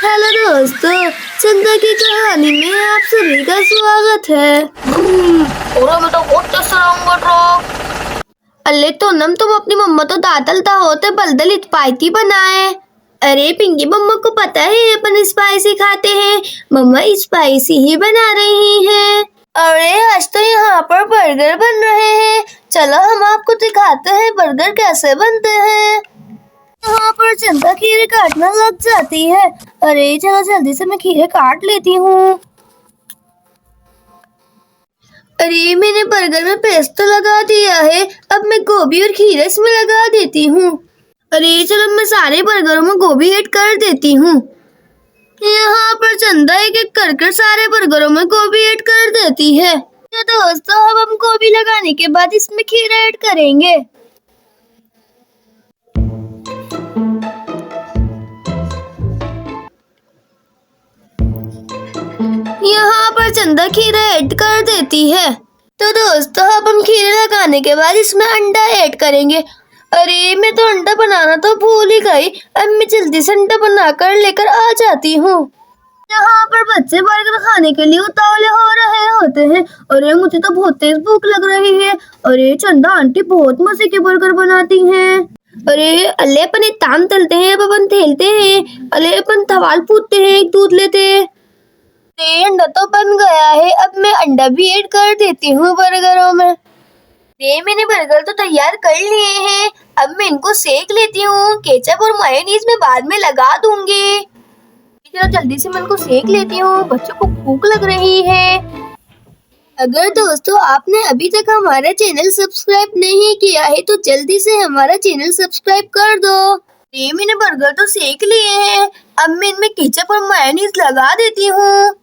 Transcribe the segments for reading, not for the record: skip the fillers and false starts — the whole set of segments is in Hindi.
हेलो दोस्तों, चंदा की कहानी में आप सभी का स्वागत है। और मैं तो बहुत टेस्ट रहा अल्ले तो नम तुम अपनी मम्मा तो दातल ता होते बलदल स्पाइसी बनाए। अरे पिंकी मम्मा को पता है अपन स्पाइसी खाते हैं, मम्मा स्पाइसी ही बना रही हैं। अरे आज तो यहाँ पर बर्गर बन रहे हैं, चलो हम आपको दिखाते हैं बर्गर कैसे बनते हैं। यहाँ पर चंदा खीरे काटना लग जाती है। अरे चलो जल्दी से मैं खीरे काट लेती हूँ। अरे मैंने बर्गर में पेस्ट तो लगा दिया है, अब मैं गोभी और खीरे इसमें लगा देती हूँ। अरे चलो मैं सारे बर्गरों में गोभी ऐड कर देती हूँ। यहाँ पर चंदा एक एक कर सारे बर्गरों में गोभी ऐड कर देती है। तो दोस्तों अब हम गोभी लगाने के बाद इसमें खीरा ऐड करेंगे। यहाँ पर चंदा खीरा ऐड कर देती है। तो दोस्तों अब हम खीरे लगाने के बाद इसमें अंडा ऐड करेंगे। अरे मैं तो अंडा बनाना तो भूल ही गई, अब मैं जल्दी से अंडा बनाकर लेकर आ जाती हूँ। यहाँ पर बच्चे बर्गर खाने के लिए उतावले हो रहे होते हैं। अरे मुझे तो बहुत तेज भूख लग रही है। अरे चंदा आंटी बहुत मजे के बर्गर बनाती हैं। अरे अले अपन एक ताम तलते हैं, अब अपन खेलते हैं। अले अपन तवाल पूछते हैं, एक दूध लेते हैं। अंडा तो बन गया है, अब मैं अंडा भी ऐड कर देती हूँ बर्गरों में। मैंने बर्गर तो तैयार कर लिए हैं, अब मैं इनको सेक लेती हूँ। केचप और मायोनीज में बाद में लगा दूंगी। चलो जल्दी से मैं इनको सेक लेती हूँ, बच्चों को भूख लग रही है। अगर दोस्तों आपने अभी तक हमारा चैनल सब्सक्राइब नहीं किया है तो जल्दी से हमारा चैनल सब्सक्राइब कर दो। मैंने बर्गर तो सेक लिए हैं, अब मैं इनमें केचप और मायोनीज लगा देती हूँ।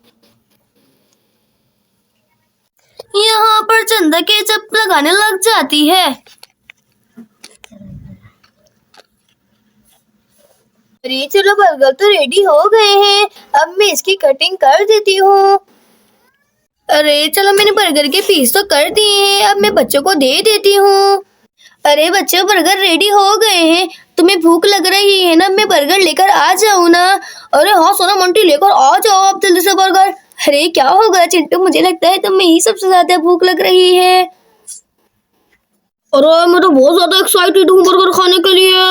यहाँ पर चंदा केचप लगाने लग जाती है। अरे चलो बर्गर तो रेडी हो गए हैं, अब मैं इसकी कटिंग कर देती हूँ। अरे चलो मैंने बर्गर के पीस तो कर दिए हैं, अब मैं बच्चों को दे देती हूँ। अरे बच्चों बर्गर रेडी हो गए हैं, तुम्हें भूख लग रही है ना, मैं बर्गर लेकर आ जाऊँ ना? अरे हाँ सोना मोंटी लेकर आ जाओ आप जल्दी से बर्गर। अरे क्या होगा चिंटू, मुझे लगता है तुम्हें ही सबसे ज्यादा भूख लग रही है। अरे मैं तो बहुत ज्यादा एक्साइटेड हूँ बर्गर खाने के लिए।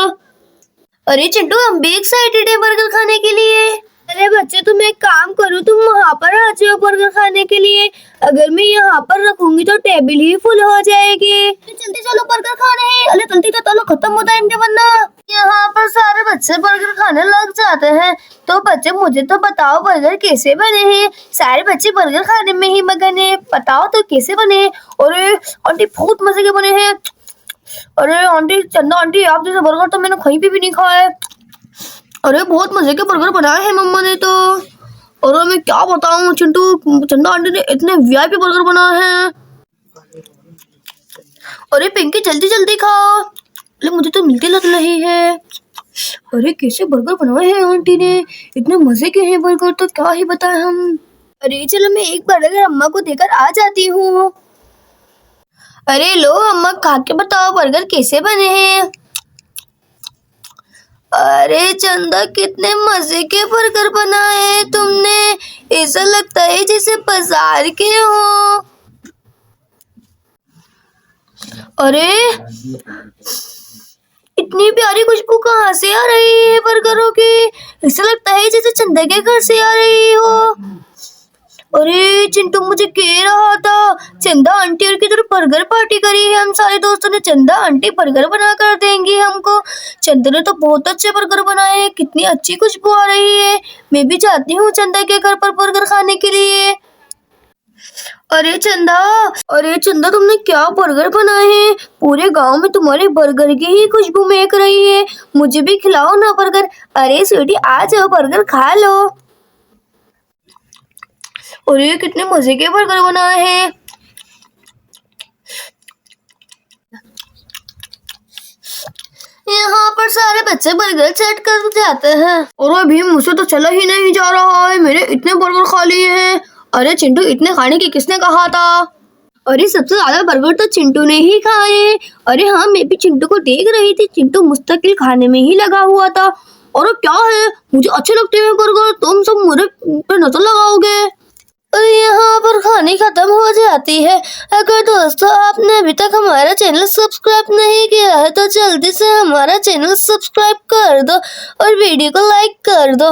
अरे चिंटू हम भी एक्साइटेड है बर्गर खाने के लिए। अरे बच्चे तुम एक काम करो, तुम वहाँ पर आ जाओ बर्गर खाने के लिए। अगर मैं यहाँ पर रखूंगी तो टेबल ही फुल हो जाएगी। जल्दी चलो बर्गर खाने हैं। अरे जल्दी तो चलो, खत्म हो जाएंगे वरना। यहाँ पर सारे बच्चे बर्गर खाने लग जाते हैं। तो बच्चे मुझे तो बताओ बर्गर कैसे बने हैं। सारे बच्चे बर्गर खाने में ही मगन है, बताओ तो कैसे बने। अरे आंटी बहुत मजे के बने हैं। अरे आंटी चंदा आंटी आप जैसे बर्गर तो मैंने कहीं पे भी नहीं खाया है। अरे बहुत मजे के बर्गर बनाए हैं मम्मा ने तो। और मैं क्या बताऊं चिंटू, चंदा आंटी ने इतने वीआईपी बर्गर बनाए हैं। अरे पिंकी जल्दी जल्दी खाओ। अरे मुझे तो मिलती लग रही है। अरे कैसे बर्गर बनाए हैं आंटी ने, इतने मजे के हैं बर्गर तो क्या ही बताएं हम। अरे चलो मैं एक बर्गर अम्मा को देकर आ जाती हूँ। अरे लो अम्मा खा के बताओ बर्गर कैसे बने हैं। अरे चंदा कितने मजे के बर्गर बनाए हैं तुमने, ऐसा लगता है जैसे बाजार के हो। अरे इतनी प्यारी खुशबू कहाँ से आ रही है बर्गरों की, ऐसा लगता है जैसे चंदा के घर से आ रही हो। अरे चिंटू मुझे कह रहा था चंदा आंटी और किधर बर्गर पार्टी करी है हम सारे दोस्तों ने, चंदा आंटी बर्गर बना कर देंगी हमको। चंदा ने तो बहुत अच्छे बर्गर बनाए हैं, कितनी अच्छी खुशबू आ रही है। मैं भी चाहती हूँ चंदा के घर पर बर्गर खाने के लिए। अरे चंदा तुमने क्या बर्गर बनाए हैं, पूरे गांव में तुम्हारे बर्गर की ही खुशबू महक रही है। मुझे भी खिलाओ ना बर्गर। अरे स्वीटी आ जाओ बर्गर खा लो। अरे कितने मजे के बर्गर बनाए हैं। यहाँ पर सारे बच्चे बर्गर चट कर जाते हैं। और अभी मुझसे तो चला ही नहीं जा रहा है, मैंने इतने बर्गर खा लिए हैं। अरे चिंटू इतने खाने की किसने कहा था? अरे सबसे ज्यादा बर्गर तो चिंटू ने ही खाए। अरे हाँ मैं भी चिंटू को देख रही थी, चिंटू मुस्तकिल खाने में ही लगा हुआ था। अरे क्या है, मुझे अच्छे लगते हैं बर्गर, तुम सब मेरे पे नजर लगाओगे। और यहाँ पर खाने खत्म हो जाती है। अगर दोस्तों आपने अभी तक हमारा चैनल सब्सक्राइब नहीं किया है तो जल्दी से हमारा चैनल सब्सक्राइब कर दो और वीडियो को लाइक कर दो।